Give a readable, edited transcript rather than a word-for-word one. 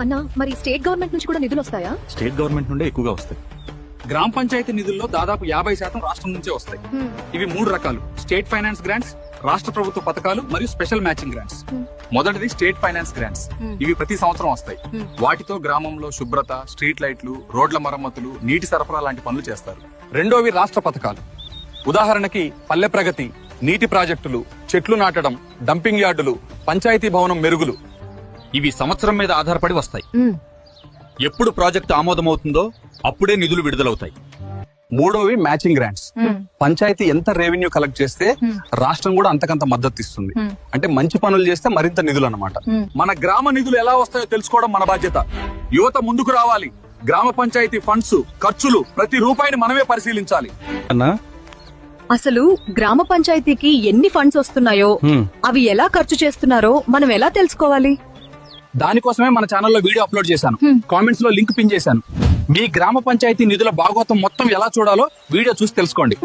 అన్నా మరి state government నుంచి కూడా నిధులు వస్తాయా? స్టేట్ గవర్నమెంట్ నుండే ఎక్కువగా వస్తాయి. గ్రామ పంచాయతీ నిధుల్లో దాదాపు 50% రాష్ట్రం నుంచే వస్తాయి. ఇవి 3 రకాలు: స్టేట్ ఫైనాన్స్ గ్రాంట్స్, రాష్ట్ర ప్రభుత్వ పథకాలు మరియు స్పెషల్ మ్యాచింగ్ గ్రాంట్స్. మొదటిది స్టేట్ ఫైనాన్స్ గ్రాంట్స్. ఇవి ప్రతి సంవత్సరం వస్తాయి. వాటితో గ్రామంలో శుభ్రత, స్ట్రీట్ లైట్లు, రోడ్ల మరమ్మతులు, నీటి సరఫరా లాంటి పనులు చేస్తారు. రెండోవి రాష్ట్ర పథకాలు. ఉదాహరణకి పల్లె ప్రగతి, నీటి ప్రాజెక్టులు, చెట్లు నాటడం, డంపింగ్ యార్డులు, పంచాయతీ భవనం మెరుగులు. ఇవి సంవత్సరం మీద ఆధారపడి వస్తాయి. ఎప్పుడు ప్రాజెక్టు ఆమోదమవుతుందో అప్పుడే నిధులు విడుదలవుతాయి. మూడోవి మ్యాచింగ్ గ్రాంట్స్. పంచాయతీ ఎంత రెవెన్యూ కలెక్ట్ చేస్తే రాష్ట్రం కూడా అంతకంత మద్దతు ఇస్తుంది. అంటే మంచి పనులు చేస్తే మరింత నిధులు అన్నమాట. మన గ్రామ నిధులు ఎలా వస్తాయో తెలుసుకోవడం మన బాధ్యత. యువత ముందుకు రావాలి. గ్రామ పంచాయతీ ఫండ్స్, ఖర్చులు, ప్రతి రూపాయిని మనమే పరిశీలించాలి. అన్నా, అసలు గ్రామ పంచాయతీకి ఎన్ని ఫండ్స్ వస్తున్నాయో, అవి ఎలా ఖర్చు చేస్తున్నారో మనం ఎలా తెలుసుకోవాలి? దానికోసమే మన ఛానల్లో వీడియో అప్లోడ్ చేశాను. కామెంట్స్ లో లింక్ పిన్ చేశాను. మీ గ్రామ పంచాయతీ నిధుల భాగోతం మొత్తం ఎలా చూడాలో వీడియో చూసి తెలుసుకోండి.